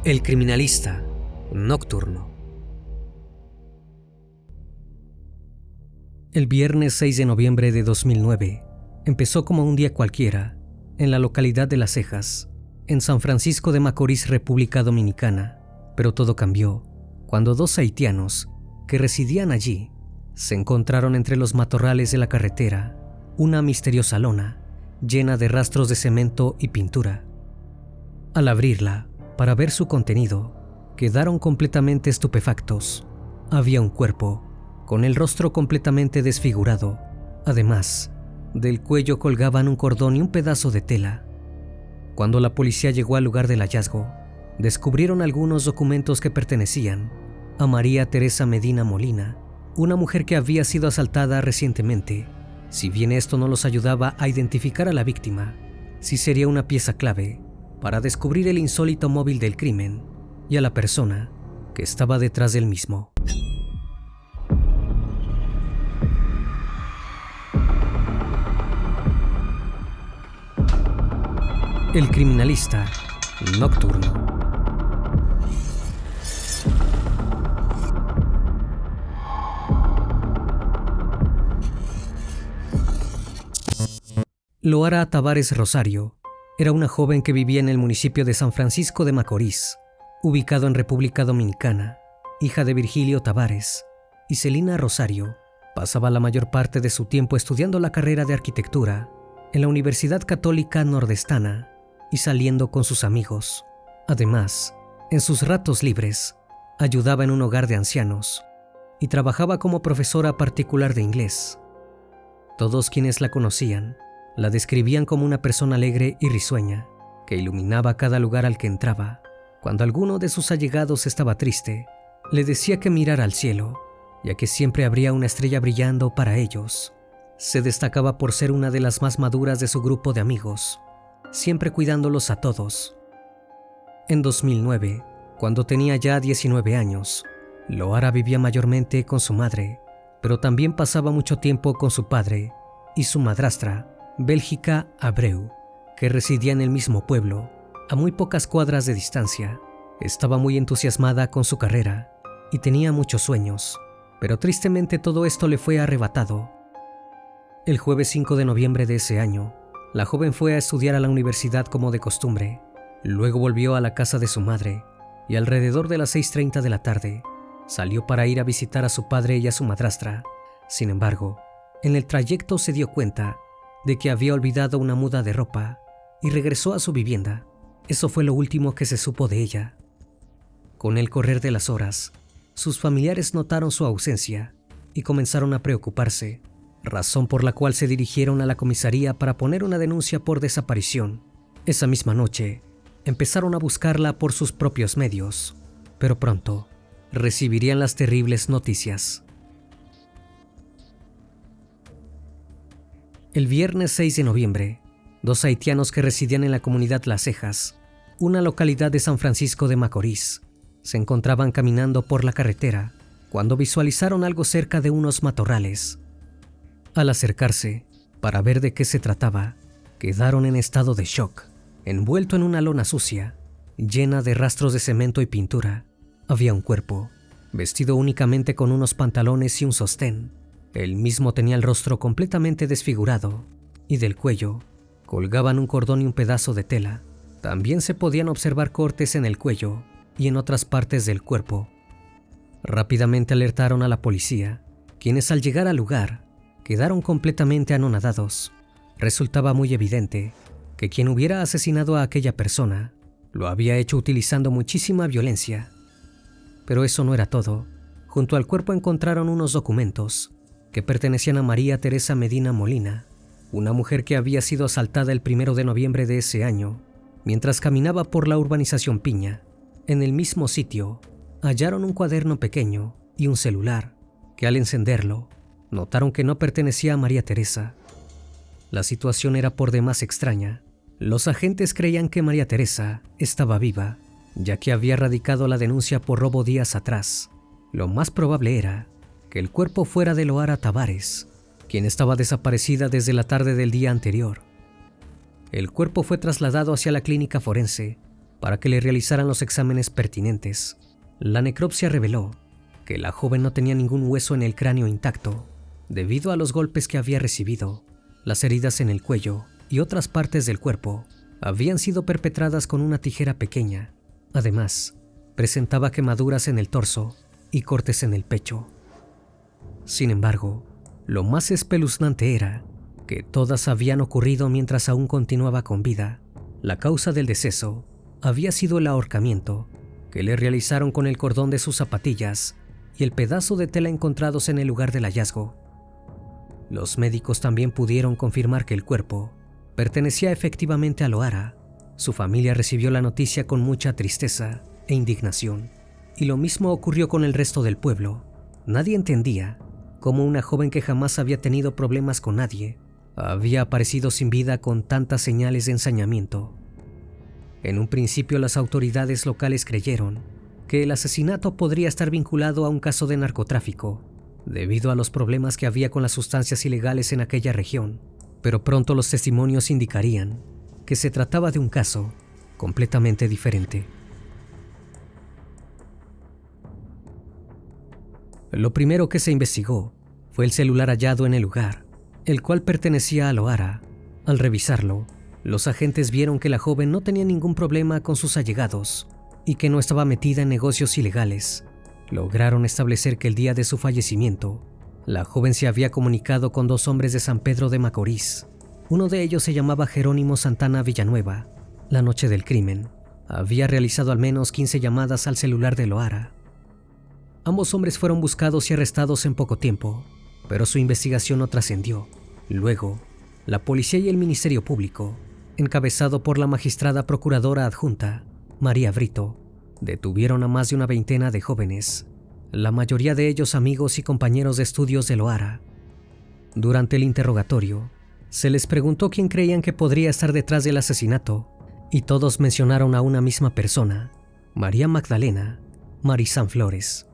El criminalista nocturno. El viernes 6 de noviembre de 2009 empezó como un día cualquiera en la localidad de Las Cejas, en San Francisco de Macorís, República Dominicana, pero todo cambió cuando dos haitianos que residían allí se encontraron entre los matorrales de la carretera una misteriosa lona llena de rastros de cemento y pintura. Al abrirla para ver su contenido, quedaron completamente estupefactos. Había un cuerpo con el rostro completamente desfigurado. Además, del cuello colgaban un cordón y un pedazo de tela. Cuando la policía llegó al lugar del hallazgo, descubrieron algunos documentos que pertenecían a María Teresa Medina Molina, una mujer que había sido asaltada recientemente. Si bien esto no los ayudaba a identificar a la víctima, sí sería una pieza clave para descubrir el insólito móvil del crimen y a la persona que estaba detrás del mismo. El criminalista nocturno. Loara Tavares Rosario era una joven que vivía en el municipio de San Francisco de Macorís, ubicado en República Dominicana. Hija de Virgilio Tavares y Celina Rosario, pasaba la mayor parte de su tiempo estudiando la carrera de arquitectura en la Universidad Católica Nordestana y saliendo con sus amigos. Además, en sus ratos libres, ayudaba en un hogar de ancianos y trabajaba como profesora particular de inglés. Todos quienes la conocían la describían como una persona alegre y risueña, que iluminaba cada lugar al que entraba. Cuando alguno de sus allegados estaba triste, le decía que mirara al cielo, ya que siempre habría una estrella brillando para ellos. Se destacaba por ser una de las más maduras de su grupo de amigos, siempre cuidándolos a todos. En 2009, cuando tenía ya 19 años, Loara vivía mayormente con su madre, pero también pasaba mucho tiempo con su padre y su madrastra, Bélgica Abreu, que residía en el mismo pueblo, a muy pocas cuadras de distancia. Estaba muy entusiasmada con su carrera y tenía muchos sueños, pero tristemente todo esto le fue arrebatado. El jueves 5 de noviembre de ese año, la joven fue a estudiar a la universidad como de costumbre. Luego volvió a la casa de su madre y alrededor de las 6:30 de la tarde salió para ir a visitar a su padre y a su madrastra. Sin embargo, en el trayecto se dio cuenta de que había olvidado una muda de ropa y regresó a su vivienda. Eso fue lo último que se supo de ella. Con el correr de las horas, sus familiares notaron su ausencia y comenzaron a preocuparse, razón por la cual se dirigieron a la comisaría para poner una denuncia por desaparición. Esa misma noche, empezaron a buscarla por sus propios medios, pero pronto recibirían las terribles noticias. El viernes 6 de noviembre, dos haitianos que residían en la comunidad Las Cejas, una localidad de San Francisco de Macorís, se encontraban caminando por la carretera cuando visualizaron algo cerca de unos matorrales. Al acercarse para ver de qué se trataba, quedaron en estado de shock. Envuelto en una lona sucia, llena de rastros de cemento y pintura, había un cuerpo, vestido únicamente con unos pantalones y un sostén. El mismo tenía el rostro completamente desfigurado y del cuello colgaban un cordón y un pedazo de tela. También se podían observar cortes en el cuello y en otras partes del cuerpo. Rápidamente alertaron a la policía, quienes al llegar al lugar quedaron completamente anonadados. Resultaba muy evidente que quien hubiera asesinado a aquella persona lo había hecho utilizando muchísima violencia. Pero eso no era todo. Junto al cuerpo encontraron unos documentos que pertenecían a María Teresa Medina Molina, una mujer que había sido asaltada el 1 de noviembre de ese año, mientras caminaba por la urbanización Piña. En el mismo sitio, hallaron un cuaderno pequeño y un celular, que al encenderlo, notaron que no pertenecía a María Teresa. La situación era por demás extraña. Los agentes creían que María Teresa estaba viva, ya que había radicado la denuncia por robo días atrás. Lo más probable era que el cuerpo fuera de Loara Tavares, quien estaba desaparecida desde la tarde del día anterior. El cuerpo fue trasladado hacia la clínica forense para que le realizaran los exámenes pertinentes. La necropsia reveló que la joven no tenía ningún hueso en el cráneo intacto, debido a los golpes que había recibido. Las heridas en el cuello y otras partes del cuerpo habían sido perpetradas con una tijera pequeña. Además, presentaba quemaduras en el torso y cortes en el pecho. Sin embargo, lo más espeluznante era que todas habían ocurrido mientras aún continuaba con vida. La causa del deceso había sido el ahorcamiento que le realizaron con el cordón de sus zapatillas y el pedazo de tela encontrados en el lugar del hallazgo. Los médicos también pudieron confirmar que el cuerpo pertenecía efectivamente a Lohara. Su familia recibió la noticia con mucha tristeza e indignación, y lo mismo ocurrió con el resto del pueblo. Nadie entendía cómo una joven que jamás había tenido problemas con nadie había aparecido sin vida con tantas señales de ensañamiento. En un principio, las autoridades locales creyeron que el asesinato podría estar vinculado a un caso de narcotráfico, debido a los problemas que había con las sustancias ilegales en aquella región, pero pronto los testimonios indicarían que se trataba de un caso completamente diferente. Lo primero que se investigó fue el celular hallado en el lugar, el cual pertenecía a Lohara. Al revisarlo, los agentes vieron que la joven no tenía ningún problema con sus allegados y que no estaba metida en negocios ilegales. Lograron establecer que el día de su fallecimiento, la joven se había comunicado con 2 hombres de San Pedro de Macorís. Uno de ellos se llamaba Jerónimo Santana Villanueva. La noche del crimen, había realizado al menos 15 llamadas al celular de Lohara. Ambos hombres fueron buscados y arrestados en poco tiempo, pero su investigación no trascendió. Luego, la policía y el Ministerio Público, encabezado por la magistrada procuradora adjunta, María Brito, detuvieron a más de una veintena de jóvenes, la mayoría de ellos amigos y compañeros de estudios de Lohara. Durante el interrogatorio, se les preguntó quién creían que podría estar detrás del asesinato, y todos mencionaron a una misma persona, María Magdalena Marizán Flores.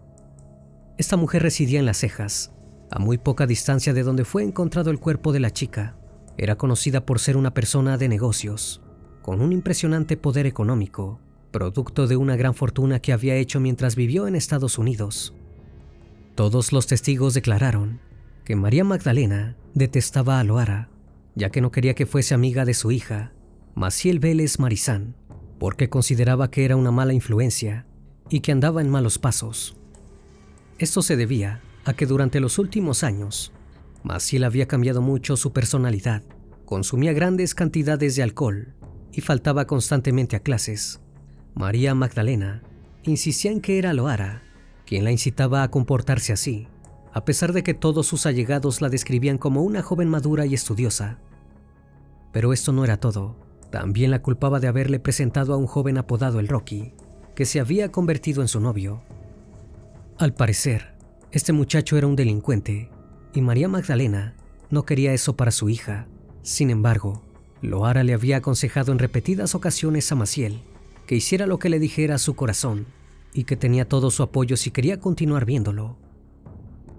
Esta mujer residía en Las Cejas, a muy poca distancia de donde fue encontrado el cuerpo de la chica. Era conocida por ser una persona de negocios, con un impresionante poder económico, producto de una gran fortuna que había hecho mientras vivió en Estados Unidos. Todos los testigos declararon que María Magdalena detestaba a Lohara, ya que no quería que fuese amiga de su hija, Maciel Vélez Marizán, porque consideraba que era una mala influencia y que andaba en malos pasos. Esto se debía a que durante los últimos años, Maciel había cambiado mucho su personalidad, consumía grandes cantidades de alcohol y faltaba constantemente a clases. María Magdalena insistía en que era Lohara quien la incitaba a comportarse así, a pesar de que todos sus allegados la describían como una joven madura y estudiosa. Pero esto no era todo. También la culpaba de haberle presentado a un joven apodado el Rocky, que se había convertido en su novio. Al parecer, este muchacho era un delincuente, y María Magdalena no quería eso para su hija. Sin embargo, Lohara le había aconsejado en repetidas ocasiones a Maciel que hiciera lo que le dijera su corazón, y que tenía todo su apoyo si quería continuar viéndolo.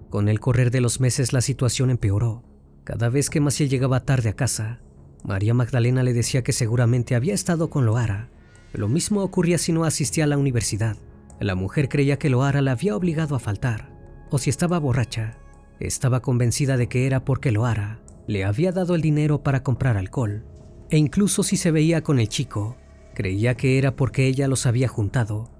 Con el correr de los meses la situación empeoró. Cada vez que Maciel llegaba tarde a casa, María Magdalena le decía que seguramente había estado con Lohara. Lo mismo ocurría si no asistía a la universidad. La mujer creía que Lohara la había obligado a faltar, o si estaba borracha, estaba convencida de que era porque Lohara le había dado el dinero para comprar alcohol, e incluso si se veía con el chico, creía que era porque ella los había juntado.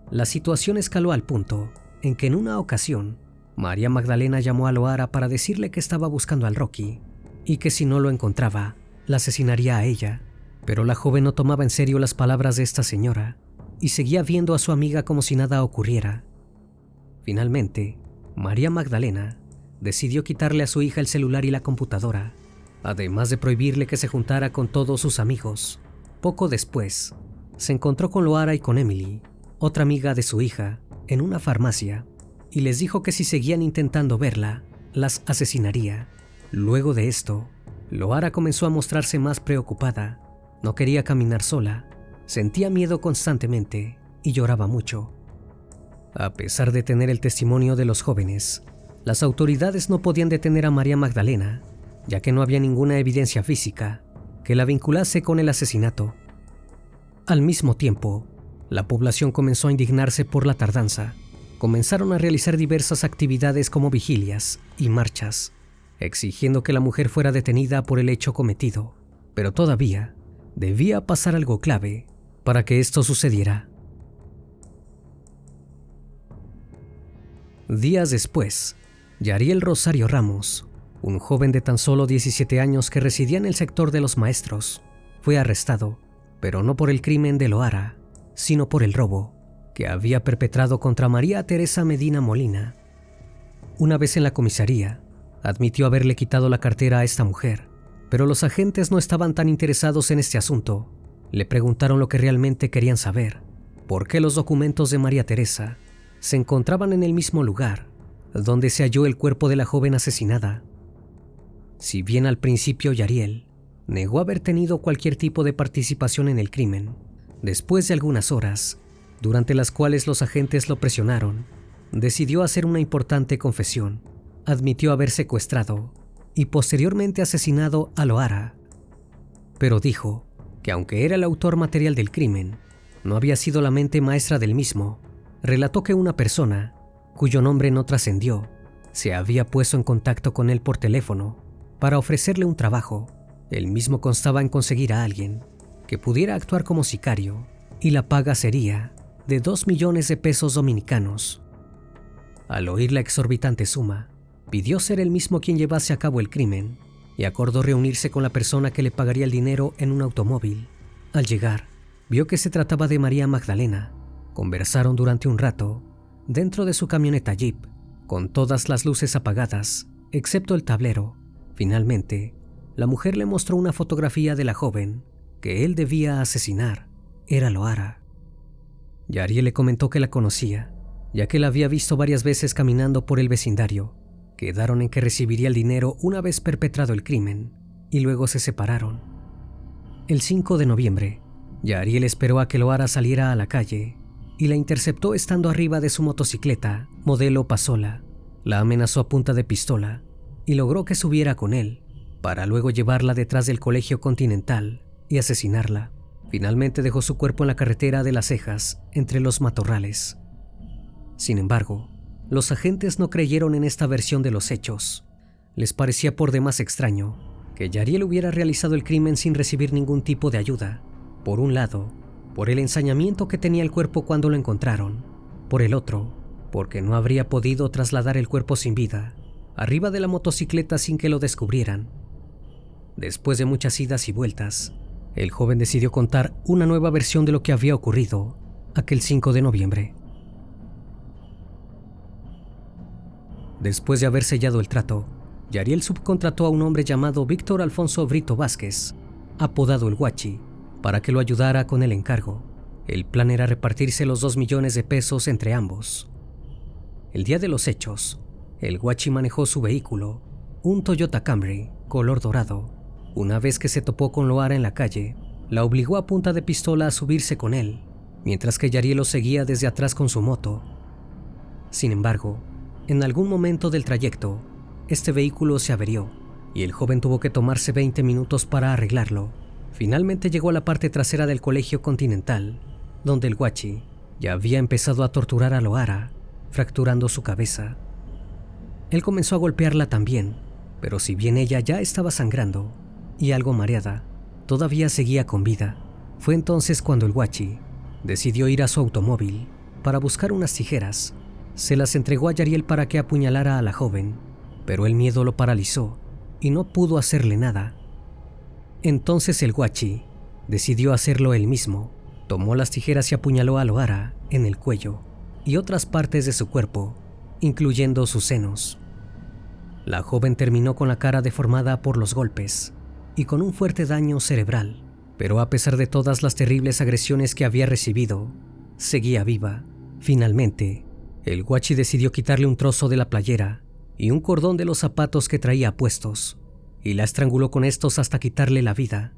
La situación escaló al punto en que en una ocasión, María Magdalena llamó a Lohara para decirle que estaba buscando al Rocky, y que si no lo encontraba, la asesinaría a ella. Pero la joven no tomaba en serio las palabras de esta señora, y seguía viendo a su amiga como si nada ocurriera. Finalmente, María Magdalena decidió quitarle a su hija el celular y la computadora, además de prohibirle que se juntara con todos sus amigos. Poco después, se encontró con Lohara y con Emily, otra amiga de su hija, en una farmacia, y les dijo que si seguían intentando verla, las asesinaría. Luego de esto, Lohara comenzó a mostrarse más preocupada. No quería caminar sola, sentía miedo constantemente y lloraba mucho. A pesar de tener el testimonio de los jóvenes, las autoridades no podían detener a María Magdalena, ya que no había ninguna evidencia física que la vinculase con el asesinato. Al mismo tiempo, la población comenzó a indignarse por la tardanza. Comenzaron a realizar diversas actividades como vigilias y marchas, exigiendo que la mujer fuera detenida por el hecho cometido. Pero todavía debía pasar algo clave para que esto sucediera. Días después, Yariel Rosario Ramos, un joven de tan solo 17 años que residía en el sector de Los Maestros, fue arrestado, pero no por el crimen de Loara, sino por el robo que había perpetrado contra María Teresa Medina Molina. Una vez en la comisaría, admitió haberle quitado la cartera a esta mujer, pero los agentes no estaban tan interesados en este asunto. Le preguntaron lo que realmente querían saber: ¿por qué los documentos de María Teresa se encontraban en el mismo lugar donde se halló el cuerpo de la joven asesinada? Si bien al principio Yariel negó haber tenido cualquier tipo de participación en el crimen, después de algunas horas, durante las cuales los agentes lo presionaron, decidió hacer una importante confesión. Admitió haber secuestrado y posteriormente asesinado a Loara, pero dijo que aunque era el autor material del crimen, no había sido la mente maestra del mismo. Relató que una persona, cuyo nombre no trascendió, se había puesto en contacto con él por teléfono para ofrecerle un trabajo. El mismo constaba en conseguir a alguien que pudiera actuar como sicario, y la paga sería de 2 millones de pesos dominicanos. Al oír la exorbitante suma, pidió ser él mismo quien llevase a cabo el crimen y acordó reunirse con la persona que le pagaría el dinero en un automóvil. Al llegar, vio que se trataba de María Magdalena. Conversaron durante un rato dentro de su camioneta Jeep, con todas las luces apagadas, excepto el tablero. Finalmente, la mujer le mostró una fotografía de la joven que él debía asesinar. Era Loara. Yariel le comentó que la conocía, ya que la había visto varias veces caminando por el vecindario. Quedaron en que recibiría el dinero una vez perpetrado el crimen, y luego se separaron. El 5 de noviembre, Yariel esperó a que Loara saliera a la calle y la interceptó estando arriba de su motocicleta, modelo Pasola. La amenazó a punta de pistola y logró que subiera con él, para luego llevarla detrás del Colegio Continental y asesinarla. Finalmente dejó su cuerpo en la carretera de Las Cejas, entre los matorrales. Sin embargo, los agentes no creyeron en esta versión de los hechos. Les parecía por demás extraño que Yariel hubiera realizado el crimen sin recibir ningún tipo de ayuda. Por un lado, por el ensañamiento que tenía el cuerpo cuando lo encontraron. Por el otro, porque no habría podido trasladar el cuerpo sin vida arriba de la motocicleta sin que lo descubrieran. Después de muchas idas y vueltas, el joven decidió contar una nueva versión de lo que había ocurrido aquel 5 de noviembre. Después de haber sellado el trato, Yariel subcontrató a un hombre llamado Víctor Alfonso Brito Vázquez, apodado el Guachi, para que lo ayudara con el encargo. El plan era repartirse los 2 millones de pesos entre ambos. El día de los hechos, el Guachi manejó su vehículo, un Toyota Camry color dorado. Una vez que se topó con Loara en la calle, la obligó a punta de pistola a subirse con él, mientras que Yariel lo seguía desde atrás con su moto. Sin embargo, en algún momento del trayecto, este vehículo se averió y el joven tuvo que tomarse 20 minutos para arreglarlo. Finalmente llegó a la parte trasera del Colegio Continental, donde el Guachi ya había empezado a torturar a Loara, fracturando su cabeza. Él comenzó a golpearla también, pero si bien ella ya estaba sangrando y algo mareada, todavía seguía con vida. Fue entonces cuando el Guachi decidió ir a su automóvil para buscar unas tijeras. Se las entregó a Yariel para que apuñalara a la joven, pero el miedo lo paralizó y no pudo hacerle nada. Entonces el Guachi decidió hacerlo él mismo. Tomó las tijeras y apuñaló a Loara en el cuello y otras partes de su cuerpo, incluyendo sus senos. La joven terminó con la cara deformada por los golpes y con un fuerte daño cerebral, pero a pesar de todas las terribles agresiones que había recibido, seguía viva. Finalmente, el Guachi decidió quitarle un trozo de la playera y un cordón de los zapatos que traía puestos, y la estranguló con estos hasta quitarle la vida.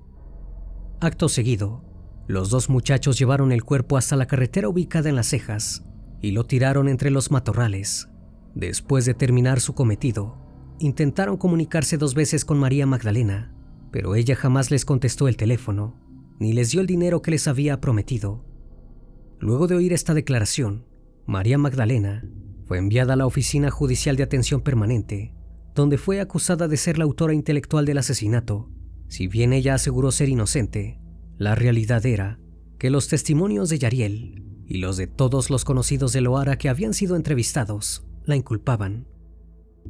Acto seguido, los dos muchachos llevaron el cuerpo hasta la carretera ubicada en Las Cejas y lo tiraron entre los matorrales. Después de terminar su cometido, intentaron comunicarse 2 veces con María Magdalena, pero ella jamás les contestó el teléfono. ni les dio el dinero que les había prometido. Luego de oír esta declaración, María Magdalena fue enviada a la Oficina Judicial de Atención Permanente, donde fue acusada de ser la autora intelectual del asesinato. Si bien ella aseguró ser inocente, la realidad era que los testimonios de Yariel y los de todos los conocidos de Loara que habían sido entrevistados la inculpaban.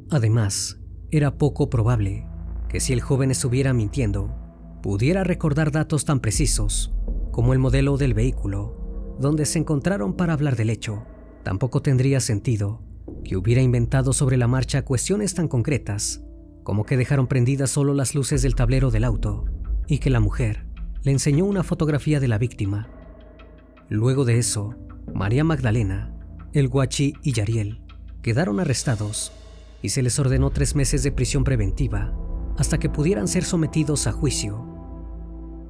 Además, era poco probable que si el joven estuviera mintiendo, pudiera recordar datos tan precisos como el modelo del vehículo donde se encontraron para hablar del hecho. Tampoco tendría sentido que hubiera inventado sobre la marcha cuestiones tan concretas como que dejaron prendidas solo las luces del tablero del auto y que la mujer le enseñó una fotografía de la víctima. Luego de eso, María Magdalena, el Guachi y Yariel quedaron arrestados y se les ordenó 3 meses de prisión preventiva hasta que pudieran ser sometidos a juicio.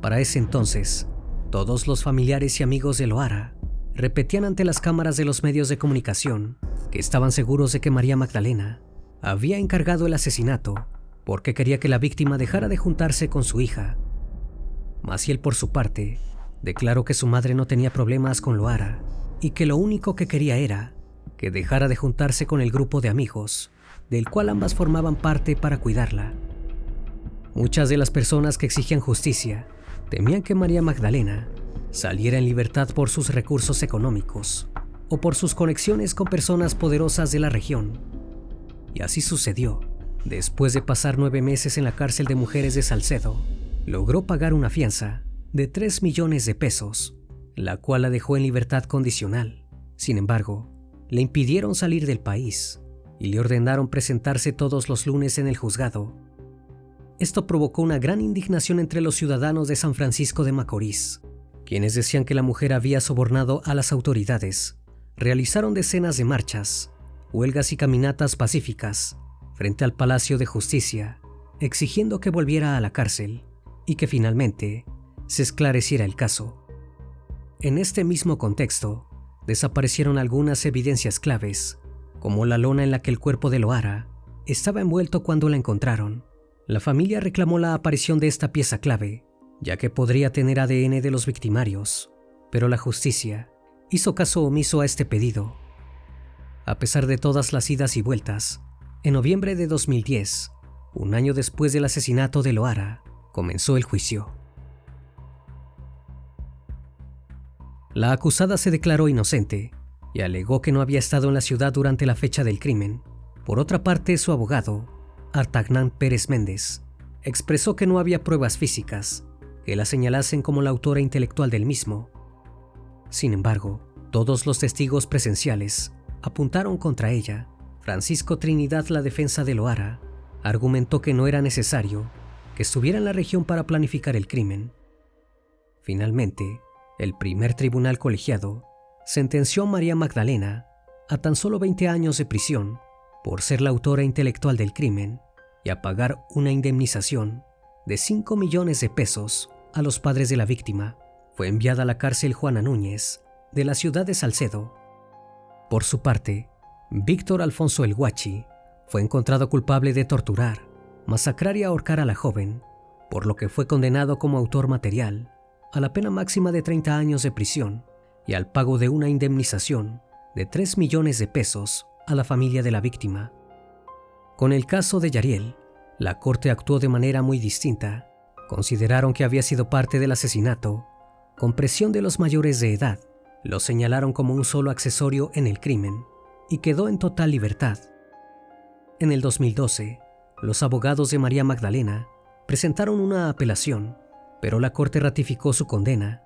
Para ese entonces, todos los familiares y amigos de Loara repetían ante las cámaras de los medios de comunicación que estaban seguros de que María Magdalena había encargado el asesinato porque quería que la víctima dejara de juntarse con su hija. Maciel, por su parte, declaró que su madre no tenía problemas con Loara y que lo único que quería era que dejara de juntarse con el grupo de amigos del cual ambas formaban parte para cuidarla. Muchas de las personas que exigían justicia temían que María Magdalena saliera en libertad por sus recursos económicos o por sus conexiones con personas poderosas de la región. Y así sucedió. Después de pasar 9 meses en la cárcel de mujeres de Salcedo, logró pagar una fianza de 3 millones de pesos, la cual la dejó en libertad condicional. Sin embargo, le impidieron salir del país y le ordenaron presentarse todos los lunes en el juzgado. Esto provocó una gran indignación entre los ciudadanos de San Francisco de Macorís, quienes decían que la mujer había sobornado a las autoridades. Realizaron decenas de marchas, huelgas y caminatas pacíficas frente al Palacio de Justicia, exigiendo que volviera a la cárcel y que finalmente se esclareciera el caso. En este mismo contexto, desaparecieron algunas evidencias claves, como la lona en la que el cuerpo de Loara estaba envuelto cuando la encontraron. La familia reclamó la aparición de esta pieza clave, ya que podría tener ADN de los victimarios, pero la justicia hizo caso omiso a este pedido. A pesar de todas las idas y vueltas, en noviembre de 2010, un año después del asesinato de Loara, comenzó el juicio. La acusada se declaró inocente y alegó que no había estado en la ciudad durante la fecha del crimen. Por otra parte, su abogado, Artagnan Pérez Méndez, expresó que no había pruebas físicas que la señalasen como la autora intelectual del mismo. Sin embargo, todos los testigos presenciales apuntaron contra ella. Francisco Trinidad, la defensa de Loara, argumentó que no era necesario que estuviera en la región para planificar el crimen. Finalmente, el primer tribunal colegiado sentenció a María Magdalena a tan solo 20 años de prisión por ser la autora intelectual del crimen y a pagar una indemnización de 5 millones de pesos a los padres de la víctima. Fue enviada a la cárcel Juana Núñez de la ciudad de Salcedo. Por su parte, Víctor Alfonso el Guachi fue encontrado culpable de torturar, masacrar y ahorcar a la joven, por lo que fue condenado como autor material a la pena máxima de 30 años de prisión y al pago de una indemnización de 3 millones de pesos a la familia de la víctima. Con el caso de Yariel, la corte actuó de manera muy distinta. Consideraron que había sido parte del asesinato, con presión de los mayores de edad. Lo señalaron como un solo accesorio en el crimen y quedó en total libertad. En el 2012, los abogados de María Magdalena presentaron una apelación, pero la corte ratificó su condena.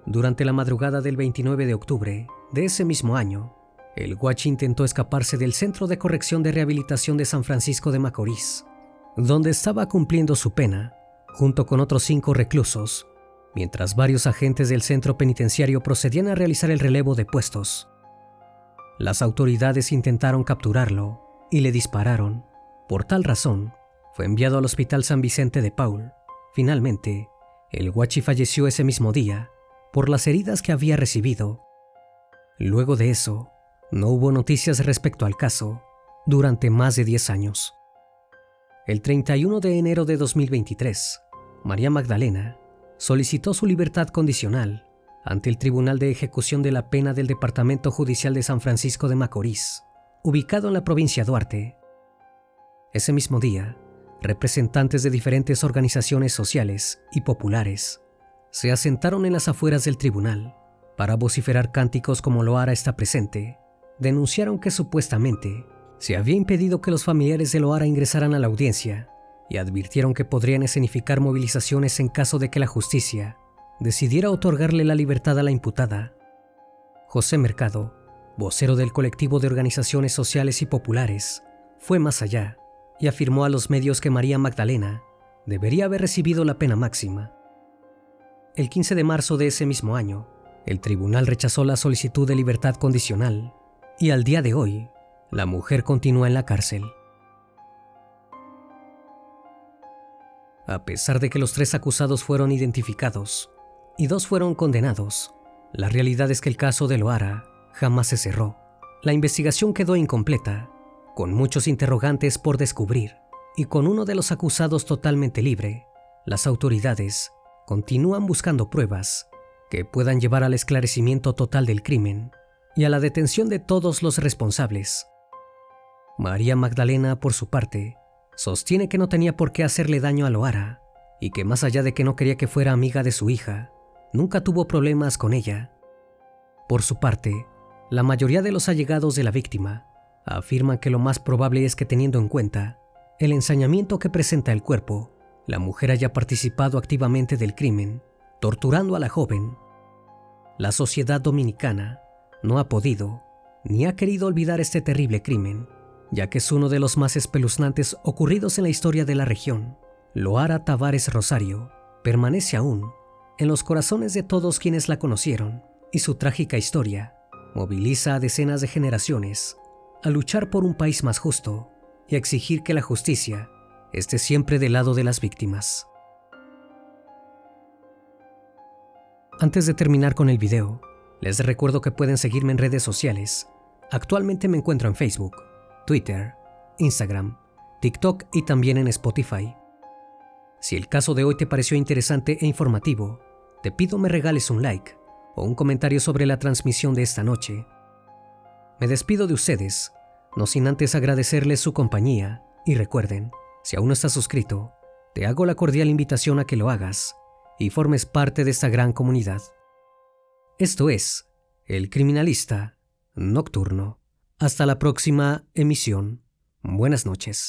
Durante la madrugada del 29 de octubre de ese mismo año, el Guachi intentó escaparse del Centro de Corrección de Rehabilitación de San Francisco de Macorís, donde estaba cumpliendo su pena, junto con otros 5 reclusos, mientras varios agentes del centro penitenciario procedían a realizar el relevo de puestos. Las autoridades intentaron capturarlo y le dispararon. Por tal razón, fue enviado al Hospital San Vicente de Paul. Finalmente, el Guachi falleció ese mismo día por las heridas que había recibido. Luego de eso, no hubo noticias respecto al caso durante más de 10 años. El 31 de enero de 2023, María Magdalena solicitó su libertad condicional ante el Tribunal de Ejecución de la Pena del Departamento Judicial de San Francisco de Macorís, ubicado en la provincia de Duarte. Ese mismo día, representantes de diferentes organizaciones sociales y populares se asentaron en las afueras del tribunal para vociferar cánticos como Loara está presente. Denunciaron que supuestamente se había impedido que los familiares de Loara ingresaran a la audiencia y advirtieron que podrían escenificar movilizaciones en caso de que la justicia decidiera otorgarle la libertad a la imputada. José Mercado, vocero del colectivo de organizaciones sociales y populares, fue más allá y afirmó a los medios que María Magdalena debería haber recibido la pena máxima. El 15 de marzo de ese mismo año, el tribunal rechazó la solicitud de libertad condicional y al día de hoy, la mujer continúa en la cárcel. A pesar de que los 3 acusados fueron identificados y 2 fueron condenados, la realidad es que el caso de Loara jamás se cerró. La investigación quedó incompleta, con muchos interrogantes por descubrir, y con uno de los acusados totalmente libre. Las autoridades continúan buscando pruebas que puedan llevar al esclarecimiento total del crimen y a la detención de todos los responsables. María Magdalena, por su parte, sostiene que no tenía por qué hacerle daño a Loara y que más allá de que no quería que fuera amiga de su hija, nunca tuvo problemas con ella. Por su parte, la mayoría de los allegados de la víctima afirman que lo más probable es que, teniendo en cuenta el ensañamiento que presenta el cuerpo, la mujer haya participado activamente del crimen, torturando a la joven. La sociedad dominicana no ha podido ni ha querido olvidar este terrible crimen, ya que es uno de los más espeluznantes ocurridos en la historia de la región. Loara Tavares Rosario permanece aún en los corazones de todos quienes la conocieron, y su trágica historia moviliza a decenas de generaciones a luchar por un país más justo y a exigir que la justicia esté siempre del lado de las víctimas. Antes de terminar con el video, les recuerdo que pueden seguirme en redes sociales. Actualmente me encuentro en Facebook, Twitter, Instagram, TikTok y también en Spotify. Si el caso de hoy te pareció interesante e informativo, te pido me regales un like o un comentario sobre la transmisión de esta noche. Me despido de ustedes, no sin antes agradecerles su compañía, y recuerden, si aún no estás suscrito, te hago la cordial invitación a que lo hagas y formes parte de esta gran comunidad. Esto es El Criminalista Nocturno. Hasta la próxima emisión. Buenas noches.